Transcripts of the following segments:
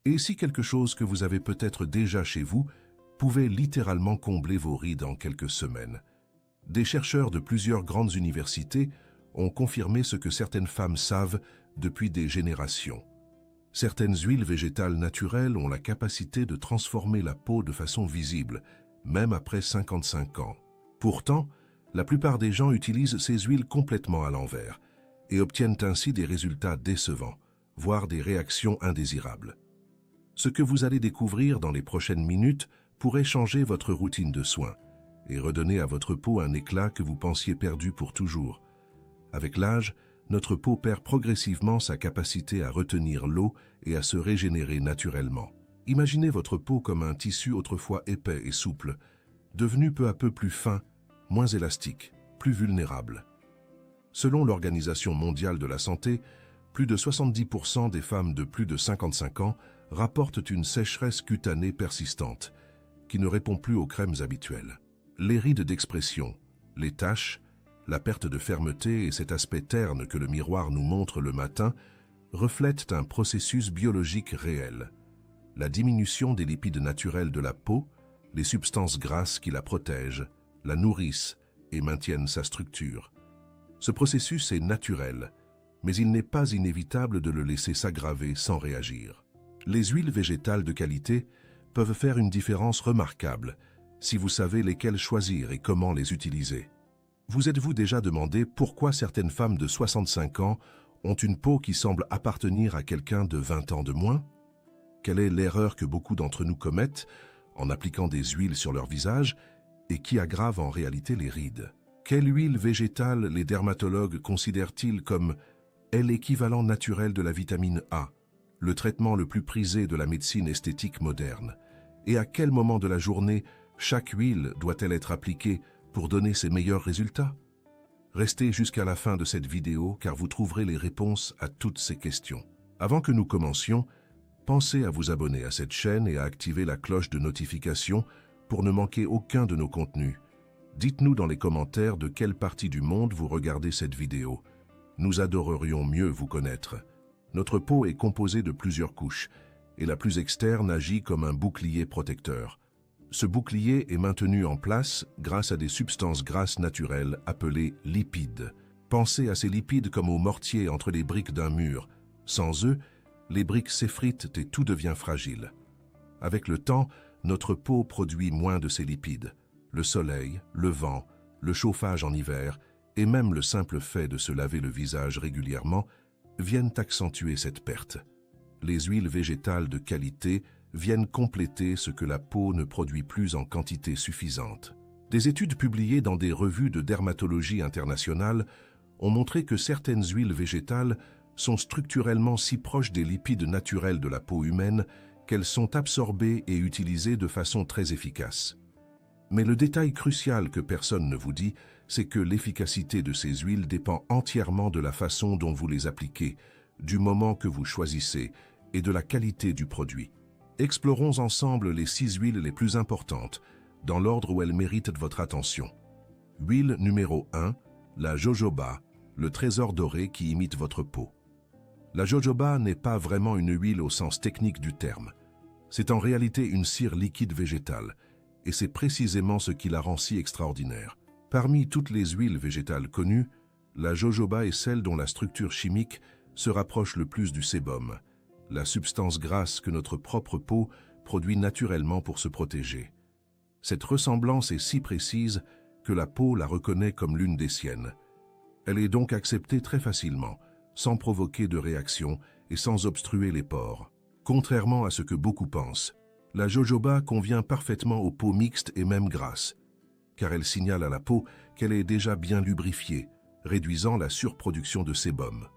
Et si quelque chose que vous avez peut-être déjà chez vous pouvait littéralement combler vos rides en quelques semaines. Des chercheurs de plusieurs grandes universités ont confirmé ce que certaines femmes savent depuis des générations. Certaines huiles végétales naturelles ont la capacité de transformer la peau de façon visible, même après 55 ans. Pourtant, la plupart des gens utilisent ces huiles complètement à l'envers et obtiennent ainsi des résultats décevants, voire des réactions indésirables. Ce que vous allez découvrir dans les prochaines minutes pourrait changer votre routine de soins et redonner à votre peau un éclat que vous pensiez perdu pour toujours. Avec l'âge, notre peau perd progressivement sa capacité à retenir l'eau et à se régénérer naturellement. Imaginez votre peau comme un tissu autrefois épais et souple, devenu peu à peu plus fin, moins élastique, plus vulnérable. Selon l'Organisation mondiale de la santé, plus de 70% des femmes de plus de 55 ans rapportent une sécheresse cutanée persistante, qui ne répond plus aux crèmes habituelles. Les rides d'expression, les taches, la perte de fermeté et cet aspect terne que le miroir nous montre le matin reflètent un processus biologique réel. La diminution des lipides naturels de la peau, les substances grasses qui la protègent, la nourrissent et maintiennent sa structure. Ce processus est naturel, mais il n'est pas inévitable de le laisser s'aggraver sans réagir. Les huiles végétales de qualité peuvent faire une différence remarquable si vous savez lesquelles choisir et comment les utiliser. Vous êtes-vous déjà demandé pourquoi certaines femmes de 65 ans ont une peau qui semble appartenir à quelqu'un de 20 ans de moins? Quelle est l'erreur que beaucoup d'entre nous commettent en appliquant des huiles sur leur visage et qui aggrave en réalité les rides? Quelle huile végétale les dermatologues considèrent-ils comme l'équivalent naturel de la vitamine A, le traitement le plus prisé de la médecine esthétique moderne? Et à quel moment de la journée chaque huile doit-elle être appliquée pour donner ses meilleurs résultats? Restez jusqu'à la fin de cette vidéo car vous trouverez les réponses à toutes ces questions. Avant que nous commencions, pensez à vous abonner à cette chaîne et à activer la cloche de notification pour ne manquer aucun de nos contenus. Dites-nous dans les commentaires de quelle partie du monde vous regardez cette vidéo. Nous adorerions mieux vous connaître. Notre peau est composée de plusieurs couches et la plus externe agit comme un bouclier protecteur. Ce bouclier est maintenu en place grâce à des substances grasses naturelles appelées lipides. Pensez à ces lipides comme au mortier entre les briques d'un mur. Sans eux, les briques s'effritent et tout devient fragile. Avec le temps, notre peau produit moins de ces lipides. Le soleil, le vent, le chauffage en hiver et même le simple fait de se laver le visage régulièrement viennent accentuer cette perte. Les huiles végétales de qualité viennent compléter ce que la peau ne produit plus en quantité suffisante. Des études publiées dans des revues de dermatologie internationale ont montré que certaines huiles végétales sont structurellement si proches des lipides naturels de la peau humaine qu'elles sont absorbées et utilisées de façon très efficace. Mais le détail crucial que personne ne vous dit, c'est que l'efficacité de ces huiles dépend entièrement de la façon dont vous les appliquez, du moment que vous choisissez et de la qualité du produit. Explorons ensemble les 6 huiles les plus importantes, dans l'ordre où elles méritent votre attention. Huile numéro 1, la jojoba, le trésor doré qui imite votre peau. La jojoba n'est pas vraiment une huile au sens technique du terme. C'est en réalité une cire liquide végétale, et c'est précisément ce qui la rend si extraordinaire. Parmi toutes les huiles végétales connues, la jojoba est celle dont la structure chimique se rapproche le plus du sébum, la substance grasse que notre propre peau produit naturellement pour se protéger. Cette ressemblance est si précise que la peau la reconnaît comme l'une des siennes. Elle est donc acceptée très facilement, sans provoquer de réaction et sans obstruer les pores. Contrairement à ce que beaucoup pensent, la jojoba convient parfaitement aux peaux mixtes et même grasses, car elle signale à la peau qu'elle est déjà bien lubrifiée, réduisant la surproduction de sébum.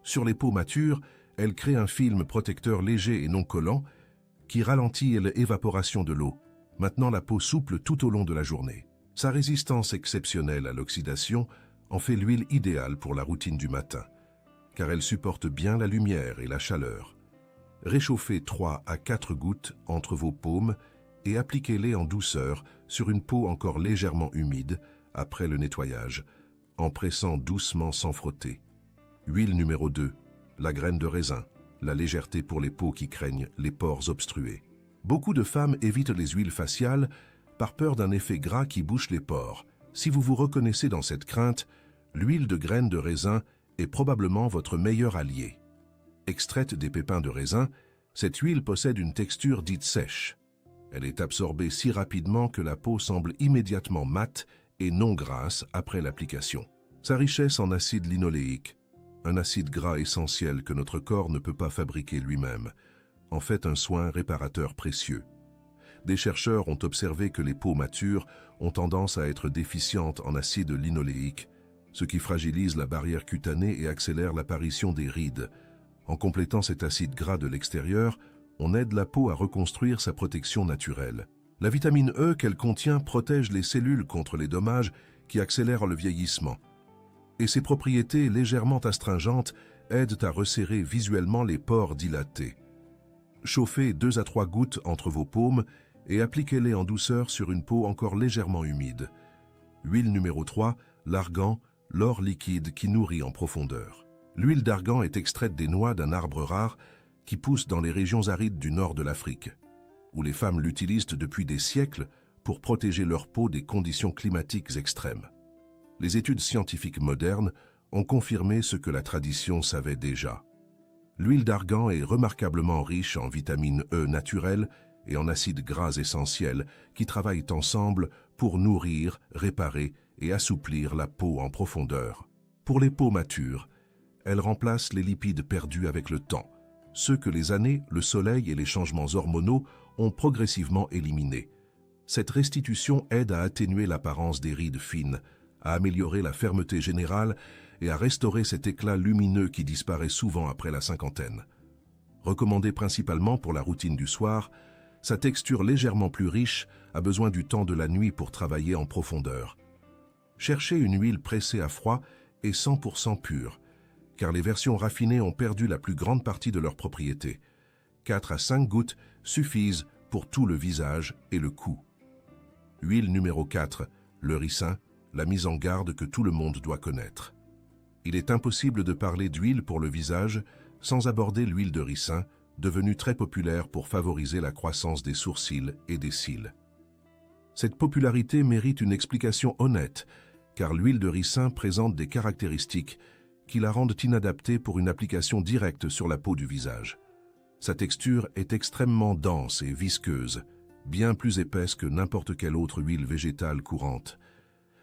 Sur les peaux matures, elle crée un film protecteur léger et non collant qui ralentit l'évaporation de l'eau, maintenant la peau souple tout au long de la journée. Sa résistance exceptionnelle à l'oxydation en fait l'huile idéale pour la routine du matin, car elle supporte bien la lumière et la chaleur. Réchauffez 3 à 4 gouttes entre vos paumes et appliquez-les en douceur sur une peau encore légèrement humide après le nettoyage, en pressant doucement sans frotter. Huile numéro 2, la graine de raisin. la légèreté pour les peaux qui craignent les pores obstrués. Beaucoup de femmes évitent les huiles faciales par peur d'un effet gras qui bouche les pores. Si vous vous reconnaissez dans cette crainte, l'huile de graines de raisin est probablement votre meilleur allié. Extraite des pépins de raisin, cette huile possède une texture dite sèche. Elle est absorbée si rapidement que la peau semble immédiatement mate et non grasse après l'application. Sa richesse en acide linoléique, un acide gras essentiel que notre corps ne peut pas fabriquer lui-même, en fait un soin réparateur précieux. Des chercheurs ont observé que les peaux matures ont tendance à être déficientes en acide linoléique, ce qui fragilise la barrière cutanée et accélère l'apparition des rides. En complétant cet acide gras de l'extérieur, on aide la peau à reconstruire sa protection naturelle. La vitamine E qu'elle contient protège les cellules contre les dommages qui accélèrent le vieillissement. Et ses propriétés légèrement astringentes aident à resserrer visuellement les pores dilatés. Chauffez 2 à 3 gouttes entre vos paumes et appliquez-les en douceur sur une peau encore légèrement humide. Huile numéro 3, l'argan, l'or liquide qui nourrit en profondeur. L'huile d'argan est extraite des noix d'un arbre rare qui pousse dans les régions arides du nord de l'Afrique, où les femmes l'utilisent depuis des siècles pour protéger leur peau des conditions climatiques extrêmes. Les études scientifiques modernes ont confirmé ce que la tradition savait déjà. L'huile d'argan est remarquablement riche en vitamine E naturelle et en acides gras essentiels qui travaillent ensemble pour nourrir, réparer et assouplir la peau en profondeur. Pour les peaux matures, elle remplace les lipides perdus avec le temps, ceux que les années, le soleil et les changements hormonaux ont progressivement éliminés. Cette restitution aide à atténuer l'apparence des rides fines, à améliorer la fermeté générale et à restaurer cet éclat lumineux qui disparaît souvent après la cinquantaine. Recommandée principalement pour la routine du soir, sa texture légèrement plus riche a besoin du temps de la nuit pour travailler en profondeur. Cherchez une huile pressée à froid et 100% pure, car les versions raffinées ont perdu la plus grande partie de leurs propriétés. 4 à 5 gouttes suffisent pour tout le visage et le cou. Huile numéro 4, le ricin, la mise en garde que tout le monde doit connaître. Il est impossible de parler d'huile pour le visage sans aborder l'huile de ricin, devenue très populaire pour favoriser la croissance des sourcils et des cils. Cette popularité mérite une explication honnête, car l'huile de ricin présente des caractéristiques qui la rendent inadaptée pour une application directe sur la peau du visage. Sa texture est extrêmement dense et visqueuse, bien plus épaisse que n'importe quelle autre huile végétale courante.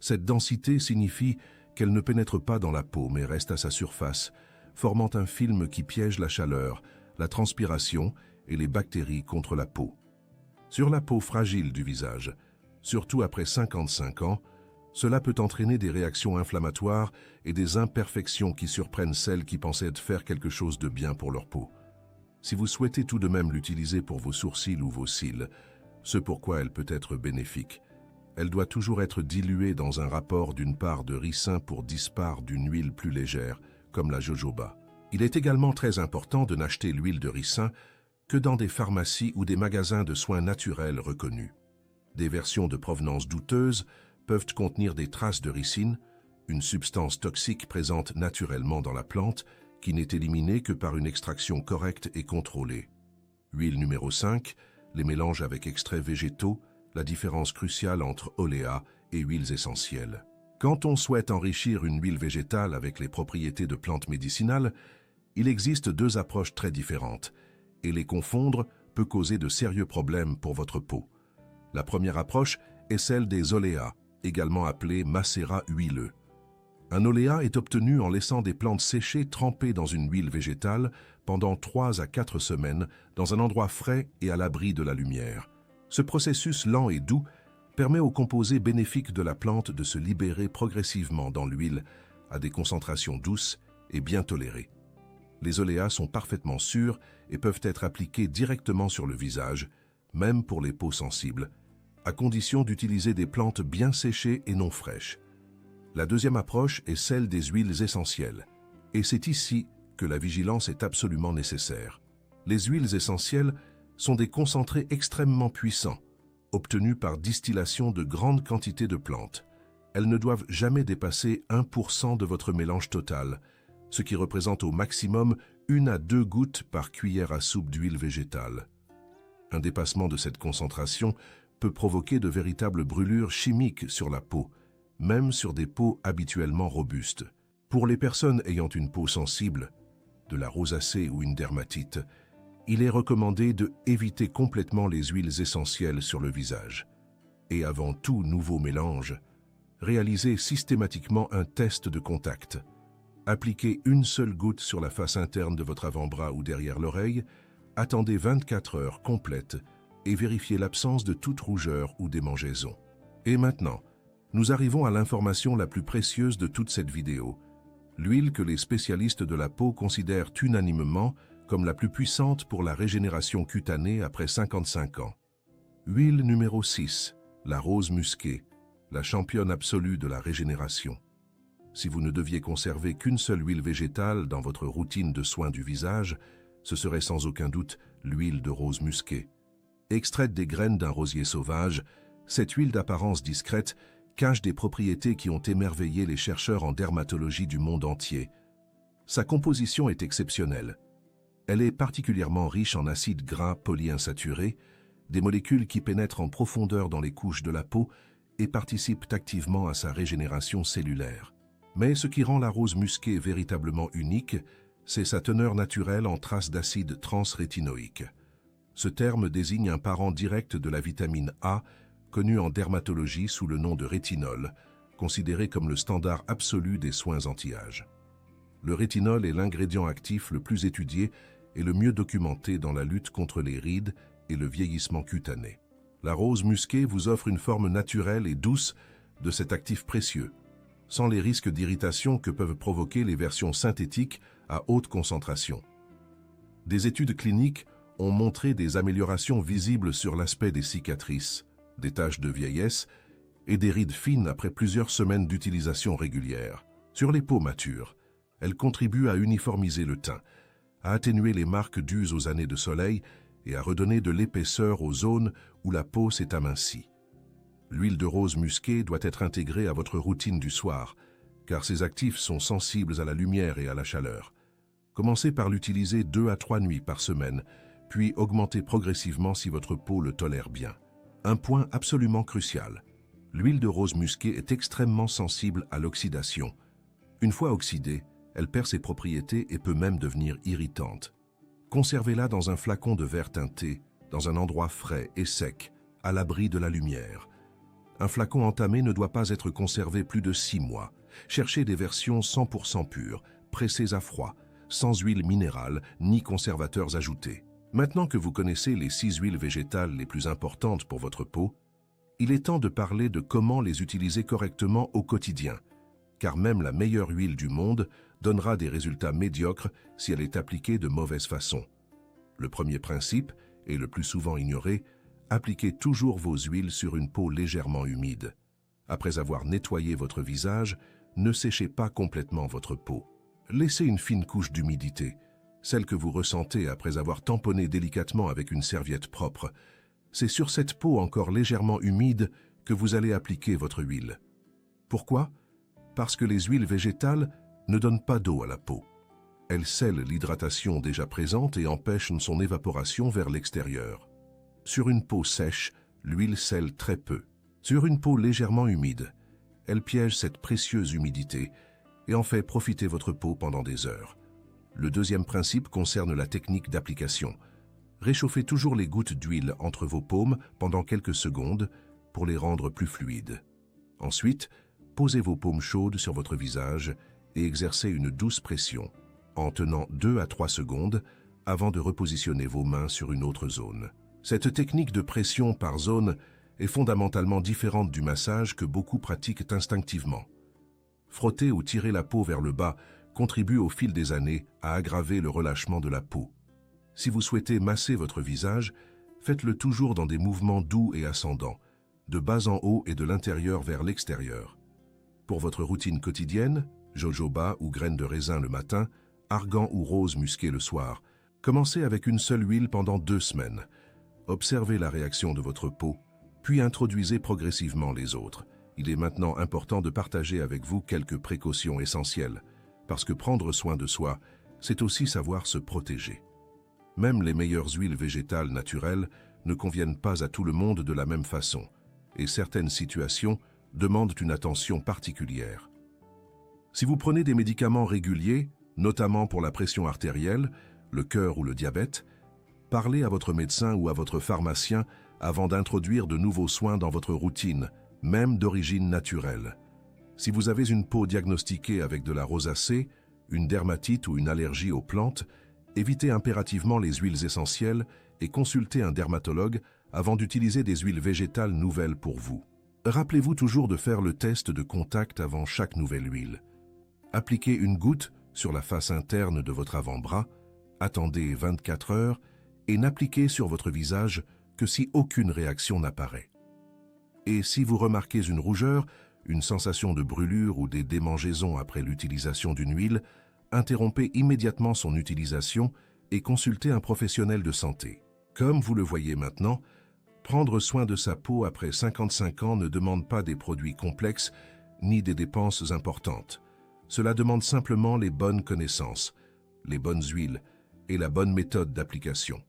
Cette densité signifie qu'elle ne pénètre pas dans la peau mais reste à sa surface, formant un film qui piège la chaleur, la transpiration et les bactéries contre la peau. Sur la peau fragile du visage, surtout après 55 ans, cela peut entraîner des réactions inflammatoires et des imperfections qui surprennent celles qui pensaient faire quelque chose de bien pour leur peau. Si vous souhaitez tout de même l'utiliser pour vos sourcils ou vos cils, ce pourquoi elle peut être bénéfique, elle doit toujours être diluée dans un rapport d'une part de ricin pour 10 parts d'une huile plus légère, comme la jojoba. Il est également très important de n'acheter l'huile de ricin que dans des pharmacies ou des magasins de soins naturels reconnus. Des versions de provenance douteuse peuvent contenir des traces de ricine, une substance toxique présente naturellement dans la plante qui n'est éliminée que par une extraction correcte et contrôlée. Huile numéro 5, les mélanges avec extraits végétaux, la différence cruciale entre oléa et huiles essentielles. Quand on souhaite enrichir une huile végétale avec les propriétés de plantes médicinales, il existe 2 approches très différentes, et les confondre peut causer de sérieux problèmes pour votre peau. La première approche est celle des oléas, également appelés macérats huileux. Un oléa est obtenu en laissant des plantes séchées trempées dans une huile végétale pendant 3 à 4 semaines dans un endroit frais et à l'abri de la lumière. Ce processus lent et doux permet aux composés bénéfiques de la plante de se libérer progressivement dans l'huile à des concentrations douces et bien tolérées. Les oléas sont parfaitement sûrs et peuvent être appliqués directement sur le visage, même pour les peaux sensibles, à condition d'utiliser des plantes bien séchées et non fraîches. La deuxième approche est celle des huiles essentielles, et c'est ici que la vigilance est absolument nécessaire. Les huiles essentielles sont des concentrés extrêmement puissants, obtenus par distillation de grandes quantités de plantes. Elles ne doivent jamais dépasser 1% de votre mélange total, ce qui représente au maximum 1 à 2 gouttes par cuillère à soupe d'huile végétale. Un dépassement de cette concentration peut provoquer de véritables brûlures chimiques sur la peau, même sur des peaux habituellement robustes. Pour les personnes ayant une peau sensible, de la rosacée ou une dermatite, il est recommandé de éviter complètement les huiles essentielles sur le visage. Et avant tout nouveau mélange, réalisez systématiquement un test de contact. Appliquez une seule goutte sur la face interne de votre avant-bras ou derrière l'oreille, attendez 24 heures complètes et vérifiez l'absence de toute rougeur ou démangeaison. Et maintenant, nous arrivons à l'information la plus précieuse de toute cette vidéo, l'huile que les spécialistes de la peau considèrent unanimement comme la plus puissante pour la régénération cutanée après 55 ans. Huile numéro 6, la rose musquée, la championne absolue de la régénération. Si vous ne deviez conserver qu'une seule huile végétale dans votre routine de soins du visage, ce serait sans aucun doute l'huile de rose musquée. Extraite des graines d'un rosier sauvage, cette huile d'apparence discrète cache des propriétés qui ont émerveillé les chercheurs en dermatologie du monde entier. Sa composition est exceptionnelle. Elle est particulièrement riche en acides gras polyinsaturés, des molécules qui pénètrent en profondeur dans les couches de la peau et participent activement à sa régénération cellulaire. Mais ce qui rend la rose musquée véritablement unique, c'est sa teneur naturelle en traces d'acide transrétinoïque. Ce terme désigne un parent direct de la vitamine A, connue en dermatologie sous le nom de rétinol, considéré comme le standard absolu des soins anti-âge. Le rétinol est l'ingrédient actif le plus étudié et le mieux documenté dans la lutte contre les rides et le vieillissement cutané. La rose musquée vous offre une forme naturelle et douce de cet actif précieux, sans les risques d'irritation que peuvent provoquer les versions synthétiques à haute concentration. Des études cliniques ont montré des améliorations visibles sur l'aspect des cicatrices, des taches de vieillesse et des rides fines après plusieurs semaines d'utilisation régulière. Sur les peaux matures, elle contribue à uniformiser le teint, à atténuer les marques dues aux années de soleil et à redonner de l'épaisseur aux zones où la peau s'est amincie. L'huile de rose musquée doit être intégrée à votre routine du soir, car ses actifs sont sensibles à la lumière et à la chaleur. Commencez par l'utiliser 2 à 3 nuits par semaine, puis augmentez progressivement si votre peau le tolère bien. Un point absolument crucial, l'huile de rose musquée est extrêmement sensible à l'oxydation. Une fois oxydée, elle perd ses propriétés et peut même devenir irritante. Conservez-la dans un flacon de verre teinté, dans un endroit frais et sec, à l'abri de la lumière. Un flacon entamé ne doit pas être conservé plus de 6 mois. Cherchez des versions 100% pures, pressées à froid, sans huile minérale ni conservateurs ajoutés. Maintenant que vous connaissez les 6 huiles végétales les plus importantes pour votre peau, il est temps de parler de comment les utiliser correctement au quotidien, car même la meilleure huile du monde donnera des résultats médiocres si elle est appliquée de mauvaise façon. Le premier principe, et le plus souvent ignoré, appliquez toujours vos huiles sur une peau légèrement humide. Après avoir nettoyé votre visage, ne séchez pas complètement votre peau. Laissez une fine couche d'humidité, celle que vous ressentez après avoir tamponné délicatement avec une serviette propre. C'est sur cette peau encore légèrement humide que vous allez appliquer votre huile. Pourquoi? Parce que les huiles végétales ne donnent pas d'eau à la peau. Elles scellent l'hydratation déjà présente et empêchent son évaporation vers l'extérieur. Sur une peau sèche, l'huile scelle très peu. Sur une peau légèrement humide, elle piège cette précieuse humidité et en fait profiter votre peau pendant des heures. Le deuxième principe concerne la technique d'application. Réchauffez toujours les gouttes d'huile entre vos paumes pendant quelques secondes pour les rendre plus fluides. Ensuite, posez vos paumes chaudes sur votre visage et exercez une douce pression, en tenant 2 à 3 secondes avant de repositionner vos mains sur une autre zone. Cette technique de pression par zone est fondamentalement différente du massage que beaucoup pratiquent instinctivement. Frotter ou tirer la peau vers le bas contribue au fil des années à aggraver le relâchement de la peau. Si vous souhaitez masser votre visage, faites-le toujours dans des mouvements doux et ascendants, de bas en haut et de l'intérieur vers l'extérieur. Pour votre routine quotidienne, jojoba ou graines de raisin le matin, argan ou rose musquée le soir, commencez avec une seule huile pendant 2 semaines. Observez la réaction de votre peau, puis introduisez progressivement les autres. Il est maintenant important de partager avec vous quelques précautions essentielles, parce que prendre soin de soi c'est aussi savoir se protéger. Même les meilleures huiles végétales naturelles ne conviennent pas à tout le monde de la même façon, et certaines situations demandent une attention particulière. Si vous prenez des médicaments réguliers, notamment pour la pression artérielle, le cœur ou le diabète, parlez à votre médecin ou à votre pharmacien avant d'introduire de nouveaux soins dans votre routine, même d'origine naturelle. Si vous avez une peau diagnostiquée avec de la rosacée, une dermatite ou une allergie aux plantes, évitez impérativement les huiles essentielles et consultez un dermatologue avant d'utiliser des huiles végétales nouvelles pour vous. Rappelez-vous toujours de faire le test de contact avant chaque nouvelle huile. Appliquez une goutte sur la face interne de votre avant-bras, attendez 24 heures et n'appliquez sur votre visage que si aucune réaction n'apparaît. Et si vous remarquez une rougeur, une sensation de brûlure ou des démangeaisons après l'utilisation d'une huile, interrompez immédiatement son utilisation et consultez un professionnel de santé. Comme vous le voyez maintenant, prendre soin de sa peau après 55 ans ne demande pas des produits complexes ni des dépenses importantes. Cela demande simplement les bonnes connaissances, les bonnes huiles et la bonne méthode d'application.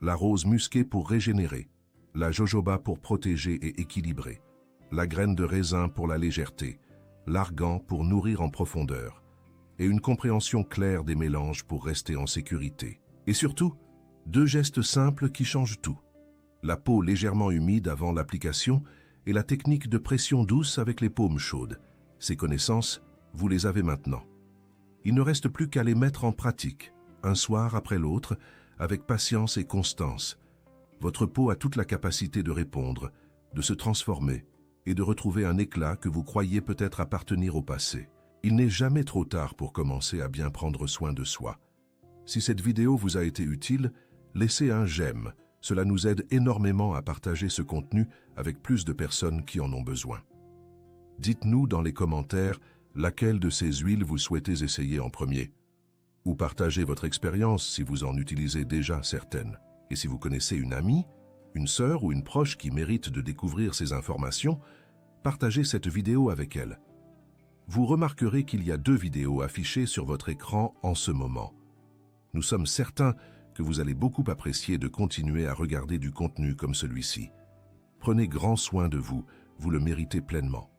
La rose musquée pour régénérer, la jojoba pour protéger et équilibrer, la graine de raisin pour la légèreté, l'argan pour nourrir en profondeur, et une compréhension claire des mélanges pour rester en sécurité. Et surtout, 2 gestes simples qui changent tout. La peau légèrement humide avant l'application et la technique de pression douce avec les paumes chaudes. Ces connaissances, vous les avez maintenant. Il ne reste plus qu'à les mettre en pratique, un soir après l'autre, avec patience et constance. Votre peau a toute la capacité de répondre, de se transformer et de retrouver un éclat que vous croyiez peut-être appartenir au passé. Il n'est jamais trop tard pour commencer à bien prendre soin de soi. Si cette vidéo vous a été utile, laissez un j'aime. Cela nous aide énormément à partager ce contenu avec plus de personnes qui en ont besoin. Dites-nous dans les commentaires laquelle de ces huiles vous souhaitez essayer en premier. Ou partagez votre expérience si vous en utilisez déjà certaines. Et si vous connaissez une amie, une sœur ou une proche qui mérite de découvrir ces informations, partagez cette vidéo avec elle. Vous remarquerez qu'il y a 2 vidéos affichées sur votre écran en ce moment. Nous sommes certains que vous allez beaucoup apprécier de continuer à regarder du contenu comme celui-ci. Prenez grand soin de vous, vous le méritez pleinement.